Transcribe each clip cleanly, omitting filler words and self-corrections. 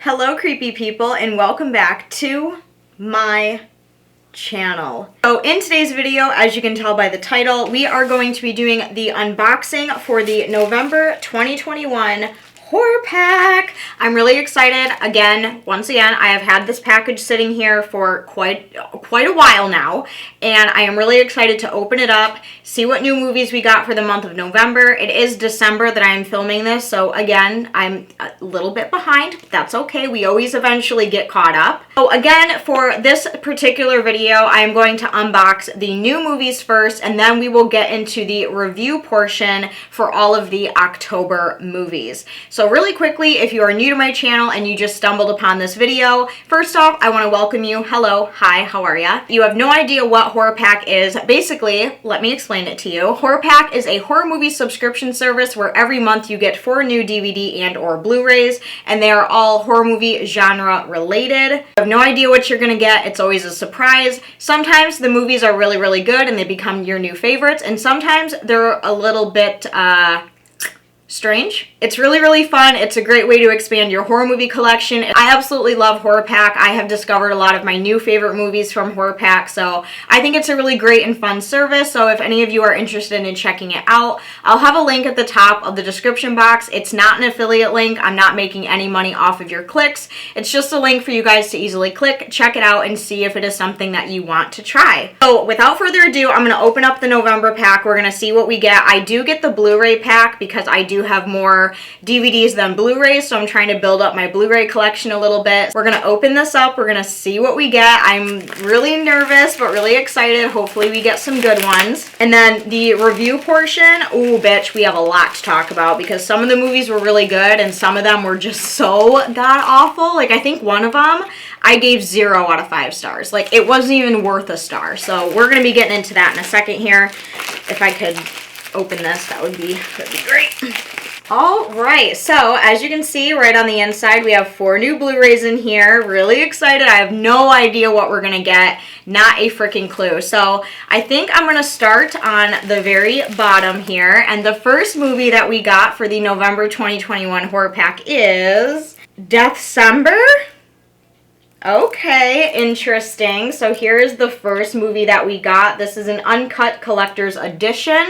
Hello creepy people and welcome back to my channel. So in today's video, as you can tell by the title, we are going to be doing the unboxing for the November 2021 horror pack. I'm really excited. Once again, I have had this package sitting here for quite a while now, and I am really excited to open it up, see what new movies we got for the month of November. It is December that I am filming this, so again, I'm a little bit behind, but that's okay. We always eventually get caught up. So again, for this particular video, I am going to unbox the new movies first, and then we will get into the review portion for all of the October movies. So really quickly, if you are new to my channel and you just stumbled upon this video, first off, I want to welcome you. Hello, hi, how are ya? You have no idea what Horror Pack is. Basically, let me explain it to you. Horror Pack is a horror movie subscription service where every month you get 4 new DVD and or Blu-rays, and they are all horror movie genre related. You have no idea what you're gonna get. It's always a surprise. Sometimes the movies are really, really good and they become your new favorites, and sometimes they're a little bit, strange. It's really, really fun. It's a great way to expand your horror movie collection. I absolutely love Horror Pack. I have discovered a lot of my new favorite movies from Horror Pack, so I think it's a really great and fun service. So if any of you are interested in checking it out, I'll have a link at the top of the description box. It's not an affiliate link. I'm not making any money off of your clicks. It's just a link for you guys to easily click, check it out, and see if it is something that you want to try. So without further ado, I'm going to open up the November pack. We're going to see what we get. I do get the Blu-ray pack because I do have more DVDs than Blu-rays, so I'm trying to build up my Blu-ray collection a little bit. We're gonna open this up. We're gonna see what we get. I'm really nervous, but really excited. Hopefully we get some good ones. And then the review portion, ooh, bitch, we have a lot to talk about because some of the movies were really good and some of them were just so god-awful. Like, I think one of them I gave 0 out of 5 stars. Like, it wasn't even worth a star. So we're gonna be getting into that in a second here. If I could open this, that'd be great. All right, so as you can see right on the inside, we have 4 new Blu-rays in here. Really excited. I have no idea what we're gonna get. Not a freaking clue. So I think I'm gonna start on the very bottom here. And the first movie that we got for the November 2021 horror pack is December. Okay, interesting. So here's the first movie that we got. This is an uncut collector's edition.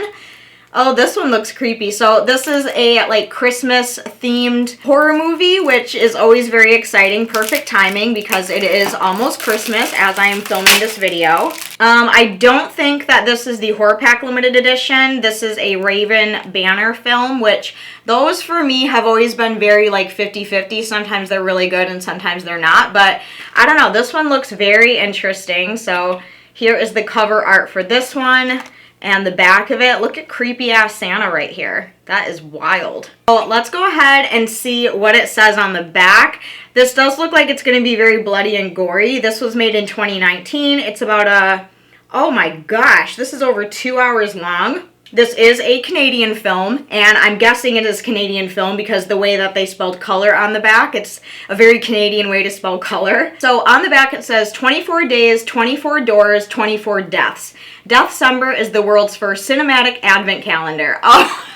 Oh, this one looks creepy. So this is a like Christmas themed horror movie, which is always very exciting. Perfect timing because it is almost Christmas as I am filming this video. I don't think that this is the Horror Pack limited edition. This is a Raven Banner film, which those for me have always been very like 50-50. Sometimes they're really good and sometimes they're not, but I don't know. This one looks very interesting. So here is the cover art for this one. And the back of it, look at creepy ass Santa right here. That is wild. So let's go ahead and see what it says on the back. This does look like it's going to be very bloody and gory. This was made in 2019. It's about oh my gosh, this is over 2 hours long. This is a Canadian film, and I'm guessing it is Canadian film because the way that they spelled color on the back, it's a very Canadian way to spell color. So on the back it says 24 days, 24 doors, 24 deaths. Deathcember is the world's first cinematic advent calendar. Oh,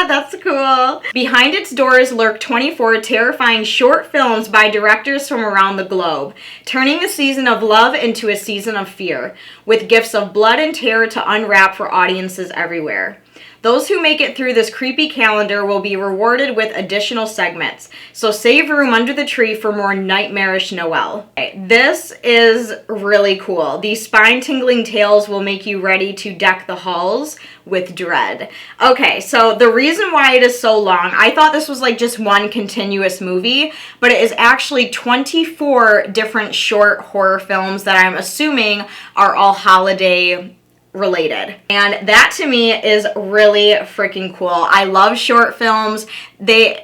that's cool. Behind its doors lurk 24 terrifying short films by directors from around the globe, turning the season of love into a season of fear, with gifts of blood and terror to unwrap for audiences everywhere. Those who make it through this creepy calendar will be rewarded with additional segments, so save room under the tree for more nightmarish Noel. Okay, this is really cool. These spine-tingling tales will make you ready to deck the halls with dread. Okay, so the reason why it is so long, I thought this was like just one continuous movie, but it is actually 24 different short horror films that I'm assuming are all holiday related. And that to me is really freaking cool. I love short films.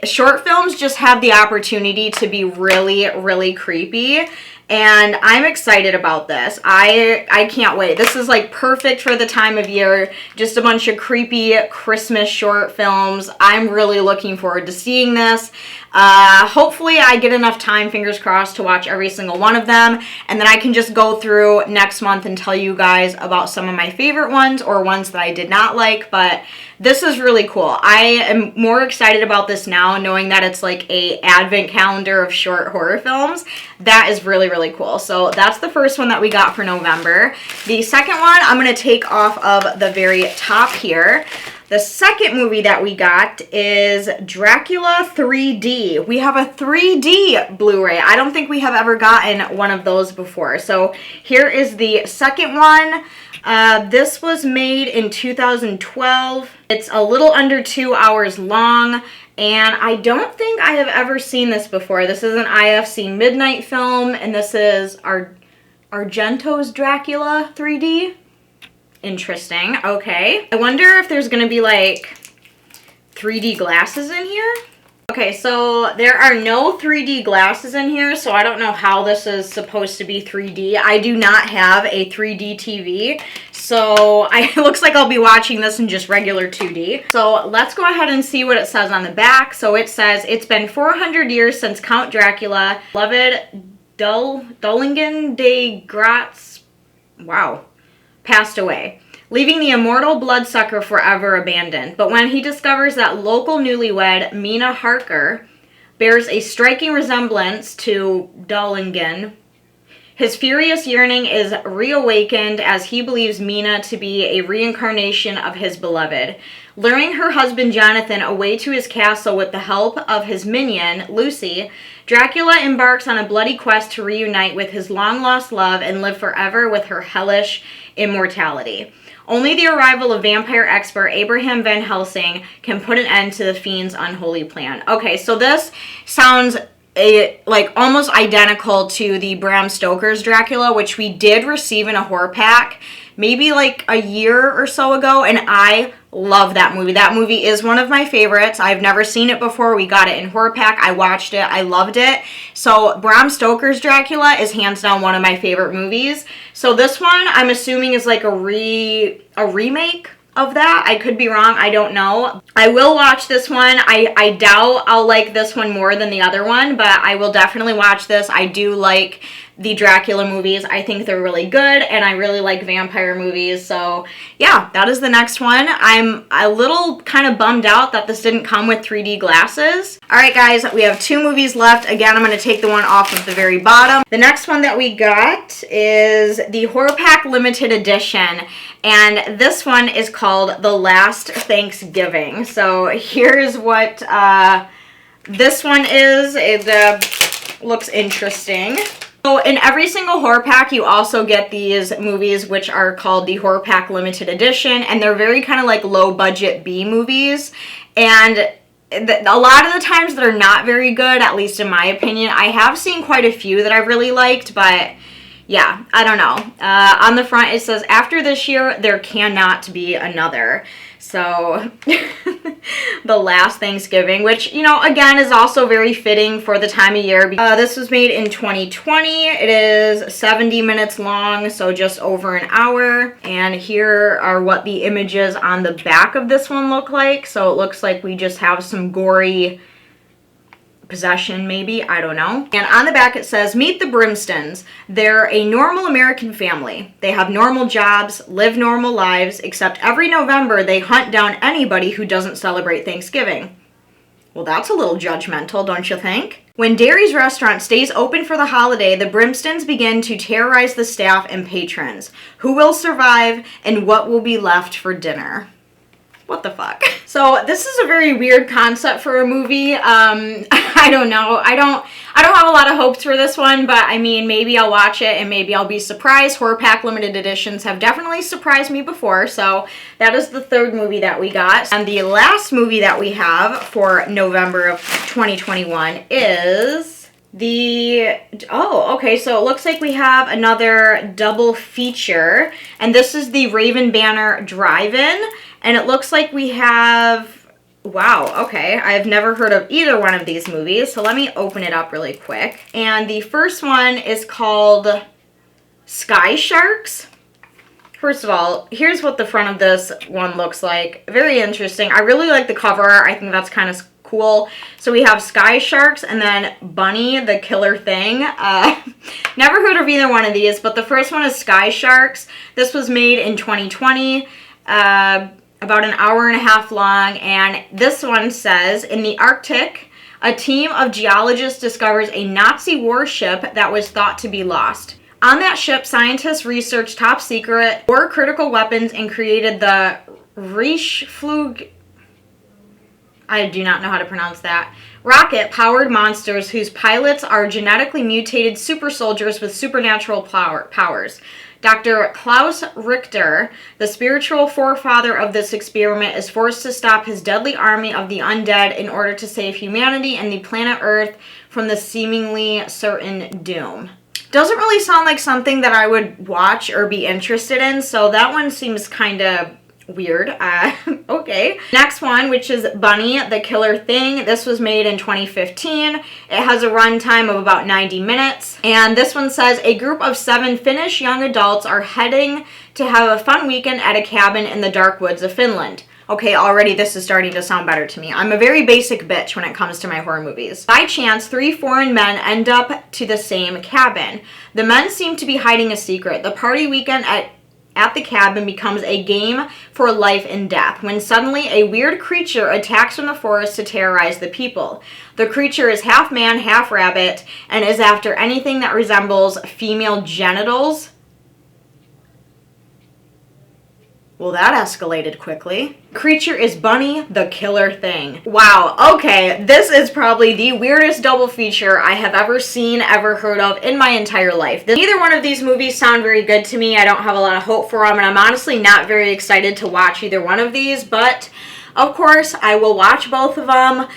Short films just have the opportunity to be really, really creepy. and I'm excited about this. I can't wait. This is like perfect for the time of year. Just a bunch of creepy Christmas short films. I'm really looking forward to seeing this. Hopefully I get enough time, fingers crossed, to watch every single one of them, and then I can just go through next month and tell you guys about some of my favorite ones or ones that I did not like. But this is really cool. I am more excited about this now, knowing that it's like a advent calendar of short horror films. That is really, really cool. So that's the first one that we got for November. The second one I'm going to take off of the very top here. The second movie that we got is Dracula 3D. We have a 3D Blu-ray. I don't think we have ever gotten one of those before. So here is the second one. This was made in 2012. It's a little under 2 hours long, and I don't think I have ever seen this before. This is an IFC Midnight film, and this is Argento's Dracula 3D. Interesting. Okay. I wonder if there's gonna be like 3D glasses in here. Okay, so there are no 3D glasses in here, so I don't know how this is supposed to be 3D. I do not have a 3D TV, so it looks like I'll be watching this in just regular 2D. So let's go ahead and see what it says on the back. So it says, it's been 400 years since Count Dracula, beloved Dullingen de Gratz, wow, passed away, leaving the immortal bloodsucker forever abandoned. But when he discovers that local newlywed Mina Harker bears a striking resemblance to Dullingen, his furious yearning is reawakened as he believes Mina to be a reincarnation of his beloved. Luring her husband Jonathan away to his castle with the help of his minion, Lucy, Dracula embarks on a bloody quest to reunite with his long-lost love and live forever with her hellish immortality. Only the arrival of vampire expert Abraham Van Helsing can put an end to the fiend's unholy plan. Okay, so this sounds like almost identical to the Bram Stoker's Dracula, which we did receive in a horror pack maybe like a year or so ago, and I love that movie. That movie is one of my favorites. I've never seen it before. We got it in horror pack. I watched it. I loved it. So Bram Stoker's Dracula is hands down one of my favorite movies. So this one, I'm assuming, is like a remake of that. I could be wrong. I don't know. I will watch this one. I doubt I'll like this one more than the other one, but I will definitely watch this. I do like the Dracula movies. I think they're really good, and I really like vampire movies. So yeah, that is the next one. I'm a little kind of bummed out that this didn't come with 3D glasses. All right, guys, we have 2 movies left. Again, I'm going to take the one off of the very bottom. The next one that we got is the Horror Pack Limited Edition, and this one is called The Last Thanksgiving. So here's what this one is. It looks interesting. So in every single horror pack, you also get these movies which are called the Horror Pack Limited Edition, and they're very kind of like low budget B movies, and a lot of the times they're not very good, at least in my opinion. I have seen quite a few that I've really liked, but yeah, I don't know. On the front it says, after this year, there cannot be another. So The Last Thanksgiving, which, you know, again, is also very fitting for the time of year. This was made in 2020. It is 70 minutes long, so just over an hour. And here are what the images on the back of this one look like. So it looks like we just have some gory possession, maybe, I don't know. And on the back it says, meet the Brimstons. They're a normal American family. They have normal jobs, live normal lives, except every November they hunt down anybody who doesn't celebrate Thanksgiving. Well, that's a little judgmental, don't you think? When Derry's restaurant stays open for the holiday, the Brimstons begin to terrorize the staff and patrons. Who will survive, and what will be left for dinner? What the fuck? So this is a very weird concept for a movie. I don't know. I don't have a lot of hopes for this one, but I mean, maybe I'll watch it and maybe I'll be surprised. Horror Pack Limited Editions have definitely surprised me before, so that is the third movie that we got. And the last movie that we have for November of 2021 is okay, so it looks like we have another double feature, and this is the Raven Banner Drive-In, and it looks like we have Wow, okay. I've never heard of either one of these movies, so let me open it up really quick. And the first one is called Sky Sharks. First of all, here's what the front of this one looks like. Very interesting. I really like the cover. I think that's kind of cool. So we have Sky Sharks and then Bunny the Killer Thing. Never heard of either one of these, but the first one is Sky Sharks. This was made in 2020. About an hour and a half long, and this one says, in the Arctic, a team of geologists discovers a Nazi warship that was thought to be lost. On that ship, scientists researched top secret war critical weapons and created the Reichsflug, I do not know how to pronounce that, rocket-powered monsters whose pilots are genetically mutated super soldiers with supernatural powers. Dr. Klaus Richter, the spiritual forefather of this experiment, is forced to stop his deadly army of the undead in order to save humanity and the planet Earth from the seemingly certain doom. Doesn't really sound like something that I would watch or be interested in, so that one seems kind of weird. Okay. Next one, which is Bunny the Killer Thing. This was made in 2015. It has a runtime of about 90 minutes. And this one says, a group of 7 Finnish young adults are heading to have a fun weekend at a cabin in the dark woods of Finland. Okay, already this is starting to sound better to me. I'm a very basic bitch when it comes to my horror movies. By chance, 3 foreign men end up to the same cabin. The men seem to be hiding a secret. The party weekend at the cabin becomes a game for life and death when suddenly a weird creature attacks from the forest to terrorize the people. The creature is half man, half rabbit, and is after anything that resembles female genitals. Well, that escalated quickly. Creature is Bunny the Killer Thing. Wow, okay, this is probably the weirdest double feature I have ever seen, ever heard of in my entire life. Neither one of these movies sound very good to me. I don't have a lot of hope for them, and I'm honestly not very excited to watch either one of these, but of course, I will watch both of them.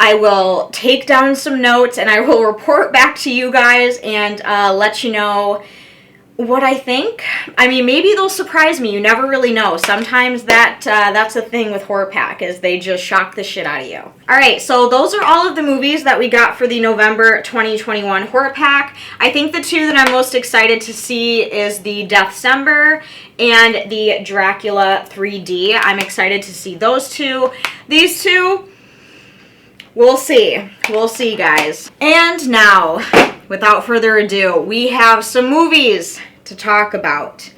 I will take down some notes, and I will report back to you guys and let you know what I think. I mean, maybe they'll surprise me. You never really know. Sometimes that's the thing with Horror Pack, is they just shock the shit out of you. Alright, so those are all of the movies that we got for the November 2021 Horror Pack. I think the 2 that I'm most excited to see is the Deathstember and the Dracula 3D. I'm excited to see those 2. These 2, we'll see. We'll see, guys. And now, without further ado, we have some movies to talk about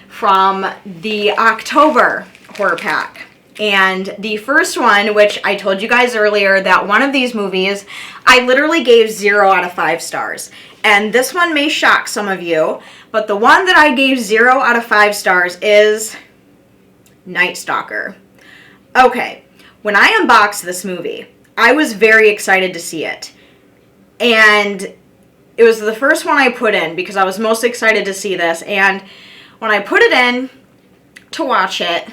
from the October Horror Pack. And the first one, which I told you guys earlier, that one of these movies I literally gave 0 out of 5 stars. And this one may shock some of you, but the one that I gave 0 out of 5 stars is Night Stalker. Okay, when I unboxed this movie, I was very excited to see it. And it was the first one I put in because I was most excited to see this. And when I put it in to watch it,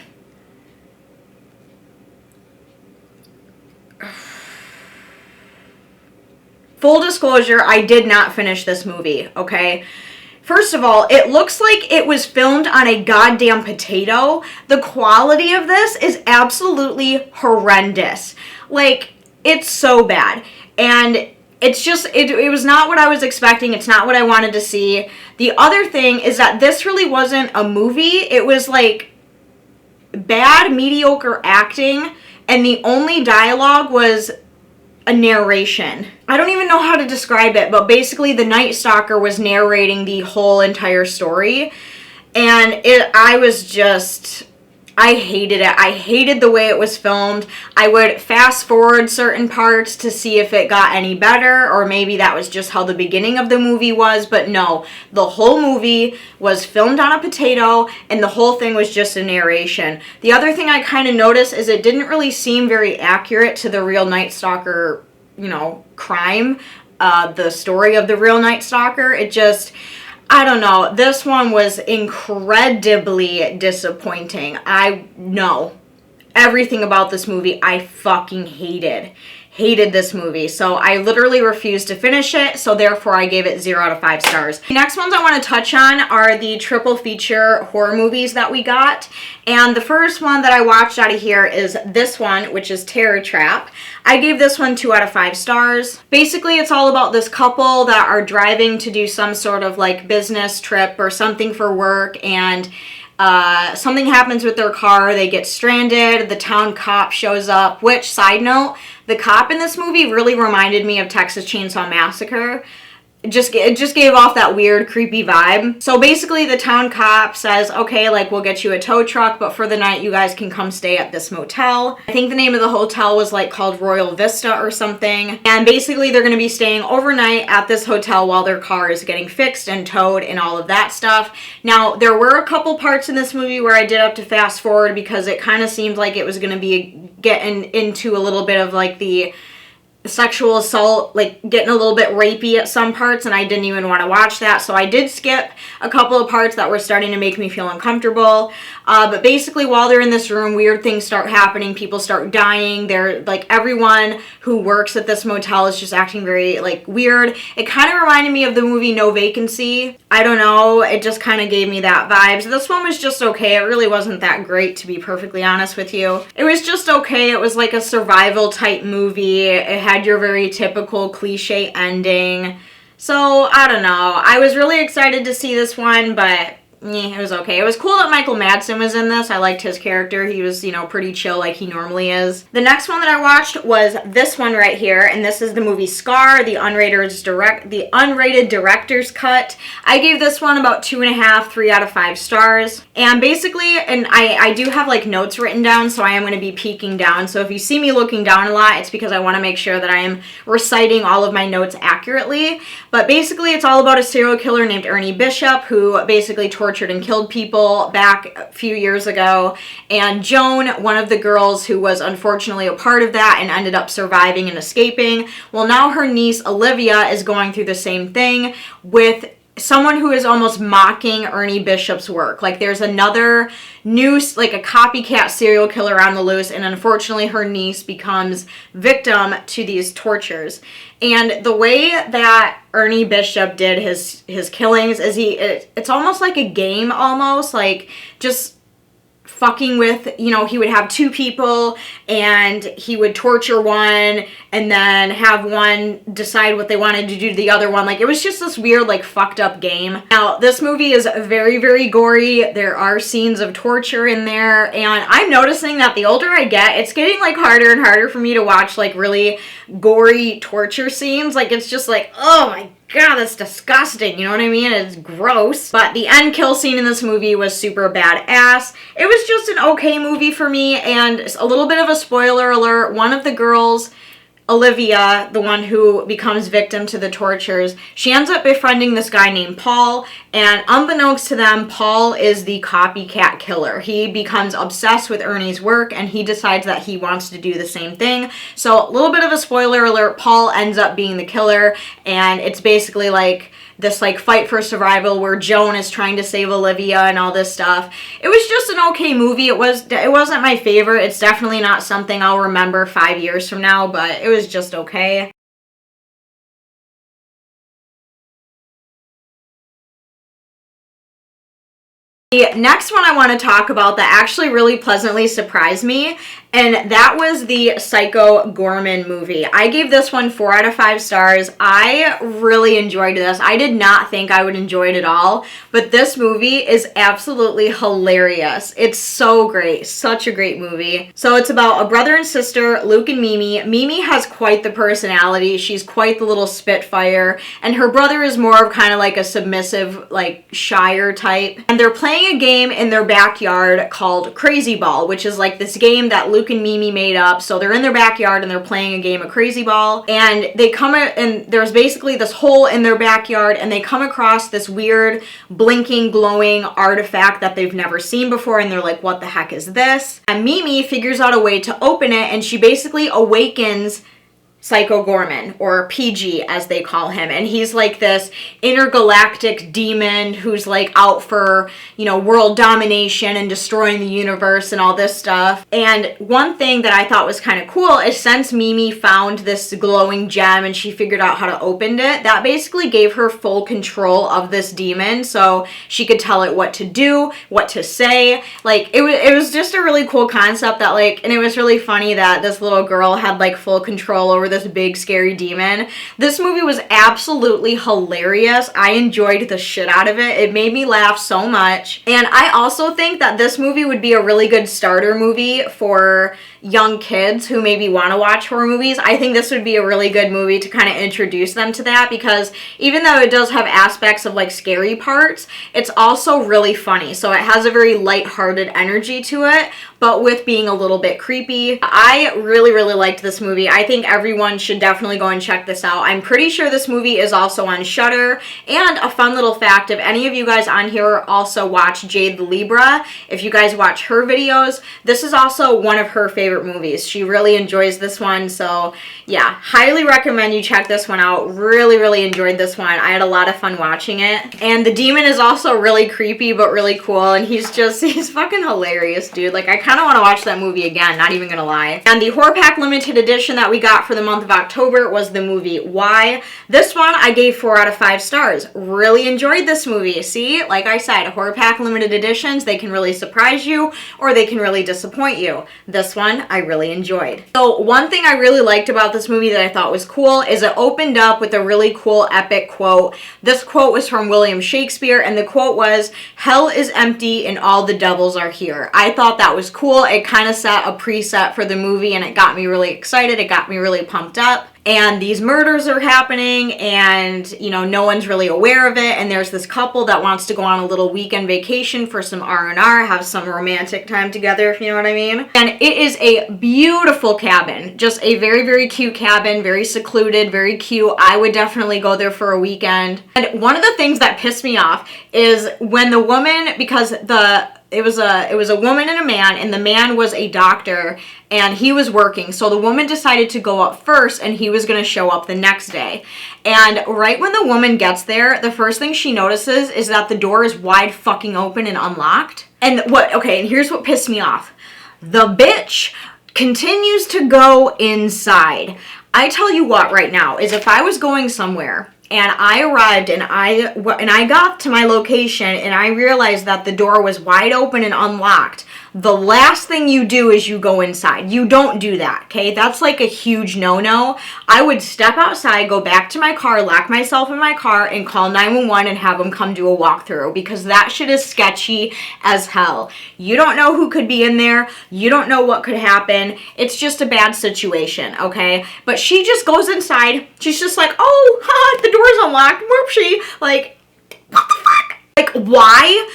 full disclosure, I did not finish this movie, okay? First of all, it looks like it was filmed on a goddamn potato. The quality of this is absolutely horrendous. Like, it's so bad. And it's just, it was not what I was expecting. It's not what I wanted to see. The other thing is that this really wasn't a movie. It was like bad, mediocre acting, and the only dialogue was a narration. I don't even know how to describe it, but basically the Night Stalker was narrating the whole entire story, and I hated it. I hated the way it was filmed. I would fast forward certain parts to see if it got any better, or maybe that was just how the beginning of the movie was, but no. The whole movie was filmed on a potato, and the whole thing was just a narration. The other thing I kind of noticed is it didn't really seem very accurate to the real Night Stalker, crime, the story of the real Night Stalker. It just, I don't know. This one was incredibly disappointing. I know everything about this movie I fucking hated. hated this movie. So I literally refused to finish it. So therefore I gave it 0 out of 5 stars. The next ones I want to touch on are the triple feature horror movies that we got. And the first one that I watched out of here is this one, which is Terror Trap. I gave this one 2 out of 5 stars. Basically, it's all about this couple that are driving to do some sort of like business trip or something for work, and something happens with their car. They get stranded. The town cop shows up, which, side note, the cop in this movie really reminded me of Texas Chainsaw Massacre. It just gave off that weird, creepy vibe. So basically, the town cop says, okay, like, we'll get you a tow truck, but for the night, you guys can come stay at this motel. I think the name of the hotel was, like, called Royal Vista or something. And basically, they're going to be staying overnight at this hotel while their car is getting fixed and towed and all of that stuff. Now, there were a couple parts in this movie where I did have to fast forward because it kind of seemed like it was going to be getting into a little bit of, like, the sexual assault, like getting a little bit rapey at some parts, and I didn't even want to watch that, so I did skip a couple of parts that were starting to make me feel uncomfortable. But basically, while they're in this room, weird things start happening. People start dying. They're like, everyone who works at this motel is just acting very like weird. It kind of reminded me of the movie No Vacancy. I don't know, it just kind of gave me that vibe. So this one was just okay. It really wasn't that great, to be perfectly honest with you. It was just okay. It was like a survival type movie. It had your very typical cliche ending. So, I don't know. I was really excited to see this one, but it was okay. It was cool that Michael Madsen was in this. I liked his character. He was, you know, pretty chill like he normally is. The next one that I watched was this one right here, and this is the movie Scar, the unrated director's cut. I gave this one about 2.5, 3 out of 5 stars. And basically, and I do have like notes written down, so I am going to be peeking down. So if you see me looking down a lot, it's because I want to make sure that I am reciting all of my notes accurately. But basically, it's all about a serial killer named Ernie Bishop, who basically tortured and killed people back a few years ago. And Joan, one of the girls who was unfortunately a part of that and ended up surviving and escaping, well, now her niece Olivia is going through the same thing with someone who is almost mocking Ernie Bishop's work. Like, there's another new, like a copycat serial killer on the loose, and unfortunately her niece becomes victim to these tortures. And the way that Ernie Bishop did his killings is it's almost like a game, almost like just fucking with, you know, he would have 2 people and he would torture one and then have one decide what they wanted to do to the other one. Like, it was just this weird, like, fucked up game. Now, this movie is very, very gory. There are scenes of torture in there, and I'm noticing that the older I get, it's getting, like, harder and harder for me to watch, like, really gory torture scenes. Like, it's just like, oh my God, that's disgusting, you know what I mean? It's gross. But the end kill scene in this movie was super badass. It was just an okay movie for me, and a little bit of a spoiler alert, one of the girls, Olivia, the one who becomes victim to the tortures, she ends up befriending this guy named Paul, and unbeknownst to them, Paul is the copycat killer. He becomes obsessed with Ernie's work, and he decides that he wants to do the same thing. So, a little bit of a spoiler alert, Paul ends up being the killer, and it's basically like this like fight for survival where Joan is trying to save Olivia and all this stuff. It was just an okay movie. It wasn't my favorite. It's definitely not something I'll remember 5 years from now, but it was just okay. The next one I want to talk about that actually really pleasantly surprised me, and that was the Psycho Gorman movie. I gave this one 4 out of 5 stars. I really enjoyed this. I did not think I would enjoy it at all, but this movie is absolutely hilarious. It's so great. Such a great movie. So it's about a brother and sister, Luke and Mimi. Mimi has quite the personality. She's quite the little spitfire, and her brother is more of kind of like a submissive, like shyer type. And they're playing a game in their backyard called Crazy Ball, which is like this game that Luke and Mimi made up. So they're in their backyard and they're playing a game of Crazy Ball, and they come and there's basically this hole in their backyard, and they come across this weird blinking glowing artifact that they've never seen before, and they're like, what the heck is this? And Mimi figures out a way to open it, and she basically awakens Psycho Gorman, or PG as they call him, and he's like this intergalactic demon who's like out for, you know, world domination and destroying the universe and all this stuff. And one thing that I thought was kind of cool is since Mimi found this glowing gem and she figured out how to open it, that basically gave her full control of this demon, so she could tell it what to do, what to say. Like, it was just a really cool concept that, like, and it was really funny that this little girl had like full control over this big scary demon. This movie was absolutely hilarious. I enjoyed the shit out of it. It made me laugh so much. And I also think that this movie would be a really good starter movie for young kids who maybe want to watch horror movies. I think this would be a really good movie to kind of introduce them to that, because even though it does have aspects of like scary parts, it's also really funny. So it has a very lighthearted energy to it, but with being a little bit creepy. I really, really liked this movie. I think everyone should definitely go and check this out. I'm pretty sure this movie is also on Shudder. And a fun little fact, if any of you guys on here also watch Jade the Libra, if you guys watch her videos, this is also one of her favorite movies. She really enjoys this one, so yeah, highly recommend you check this one out. Really, really enjoyed this one. I had a lot of fun watching it. And the demon is also really creepy, but really cool, and he's fucking hilarious, dude. Like, I kind of want to watch that movie again, not even gonna lie. And the Horror Pack Limited Edition that we got for the month of October was the movie Why. This one I gave 4 out of 5 stars. Really enjoyed this movie. See, like I said, Horror Pack Limited Editions, they can really surprise you or they can really disappoint you. This one I really enjoyed. So one thing I really liked about this movie that I thought was cool is it opened up with a really cool epic quote. This quote was from William Shakespeare, and the quote was, "Hell is empty and all the devils are here." I thought that was cool. It kind of set a preset for the movie and it got me really excited. It got me really pumped up. And these murders are happening and, you know, no one's really aware of it. And there's this couple that wants to go on a little weekend vacation for some R&R, have some romantic time together, if you know what I mean. And it is a beautiful cabin. Just a very, very cute cabin, very secluded, very cute. I would definitely go there for a weekend. And one of the things that pissed me off is when the woman, because it was a woman and a man, and the man was a doctor and he was working. So the woman decided to go up first and he was going to show up the next day. And right when the woman gets there, the first thing she notices is that the door is wide fucking open and unlocked. And here's what pissed me off. The bitch continues to go inside. I tell you what right now is if I was going somewhere and I arrived and I got to my location and I realized that the door was wide open and unlocked, the last thing you do is you go inside. You don't do that, okay? That's like a huge no-no. I would step outside, go back to my car, lock myself in my car, and call 911 and have them come do a walkthrough, because that shit is sketchy as hell. You don't know who could be in there. You don't know what could happen. It's just a bad situation, okay? But she just goes inside. She's just like, oh, ha, the door's unlocked. Whoopsie. Like, what the fuck? Like, why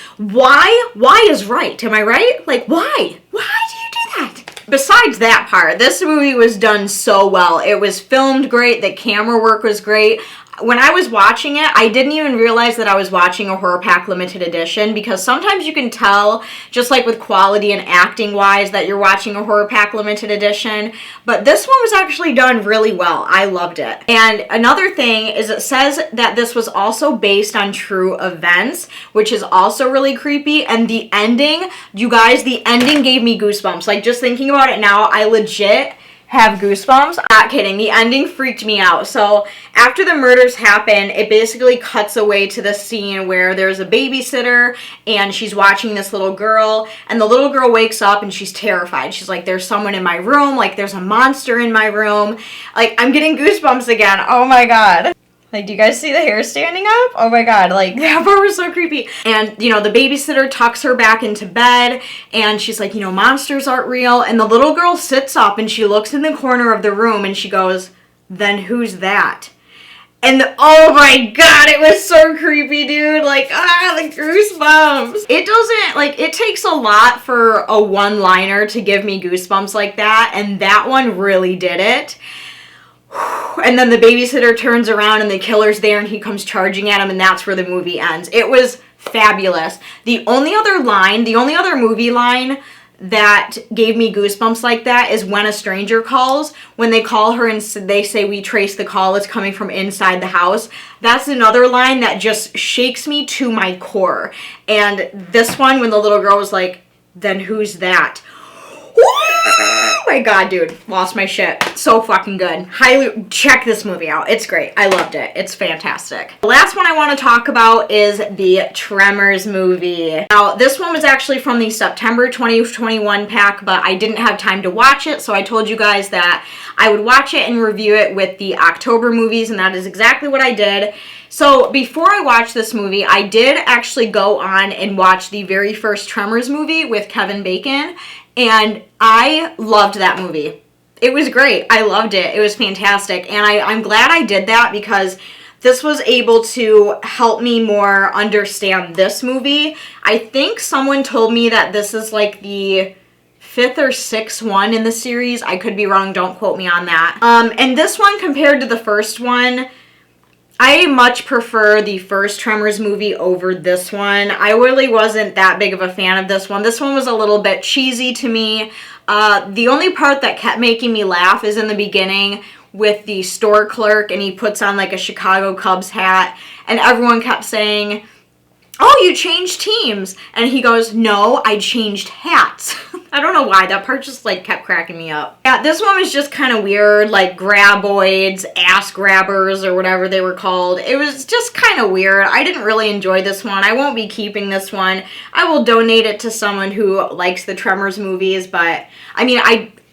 is right? Am I right? Like, why? Why do you do that? Besides that part, this movie was done so well. It was filmed great. The camera work was great. When I was watching it, I didn't even realize that I was watching a Horror Pack Limited Edition, because sometimes you can tell, just like with quality and acting wise, that you're watching a Horror Pack Limited Edition. But this one was actually done really well. I loved it. And another thing is it says that this was also based on true events, which is also really creepy. And the ending, you guys, the ending gave me goosebumps. Like, just thinking about it now, I legit have goosebumps. Not kidding. The ending freaked me out. So after the murders happen, it basically cuts away to the scene where there's a babysitter and she's watching this little girl, and the little girl wakes up and she's terrified. She's like, there's someone in my room. Like, there's a monster in my room. Like, I'm getting goosebumps again. Oh my God. Like, do you guys see the hair standing up? Oh my God, like, that part was so creepy. And, you know, the babysitter tucks her back into bed, and she's like, you know, monsters aren't real. And the little girl sits up, and she looks in the corner of the room, and she goes, then who's that? And oh my God, it was so creepy, dude. Like, the goosebumps. It doesn't, like, it takes a lot for a one-liner to give me goosebumps like that, and that one really did it. And then the babysitter turns around and the killer's there and he comes charging at him, and that's where the movie ends. It was fabulous. The only other movie line that gave me goosebumps like that is When a Stranger Calls. When they call her and they say, "We trace the call, it's coming from inside the house." That's another line that just shakes me to my core. And this one, when the little girl was like, "Then who's that?" Oh my god, dude. Lost my shit. So fucking good. Highly check this movie out. It's great. I loved it. It's fantastic. The last one I want to talk about is the Tremors movie. Now, this one was actually from the September 2021 pack, but I didn't have time to watch it, so I told you guys that I would watch it and review it with the October movies, and that is exactly what I did. So before I watched this movie, I did actually go on and watch the very first Tremors movie with Kevin Bacon, and I loved that movie. It was great. I loved it. It was fantastic. And I'm glad I did that because this was able to help me more understand this movie. I think someone told me that this is like the 5th or 6th one in the series. I could be wrong. Don't quote me on that. And this one compared to the first one, I much prefer the first Tremors movie over this one. I really wasn't that big of a fan of this one. This one was a little bit cheesy to me. The only part that kept making me laugh is in the beginning with the store clerk, and he puts on like a Chicago Cubs hat, and everyone kept saying, "Oh, you changed teams." And he goes, "No, I changed hats." I don't know why. That part just like kept cracking me up. Yeah, this one was just kind of weird, like graboids, ass grabbers, or whatever they were called. It was just kind of weird. I didn't really enjoy this one. I won't be keeping this one. I will donate it to someone who likes the Tremors movies, but I mean,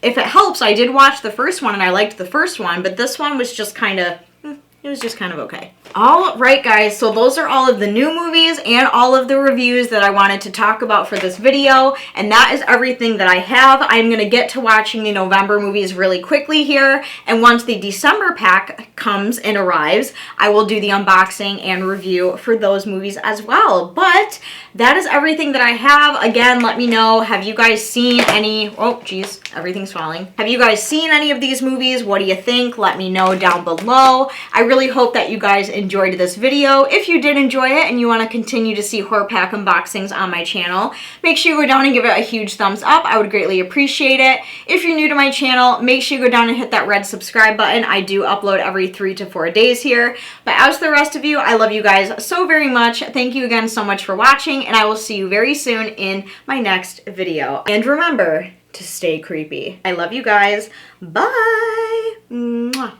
if it helps, I did watch the first one and I liked the first one, but this one was just kind of, it was just kind of okay. All right, guys, so those are all of the new movies and all of the reviews that I wanted to talk about for this video, and that is everything that I have. I'm going to get to watching the November movies really quickly here, and once the December pack comes and arrives, I will do the unboxing and review for those movies as well. But that is everything that I have. Again, let me know, have you guys seen any, oh geez, everything's falling. Have you guys seen any of these movies? What do you think? Let me know down below. I really hope that you guys enjoyed this video. If you did enjoy it and you want to continue to see horror pack unboxings on my channel, make sure you go down and give it a huge thumbs up. I would greatly appreciate it. If you're new to my channel, make sure you go down and hit that red subscribe button. I do upload every 3 to 4 days here. But as for the rest of you, I love you guys so very much. Thank you again so much for watching, and I will see you very soon in my next video. And remember to stay creepy. I love you guys. Bye. Mwah.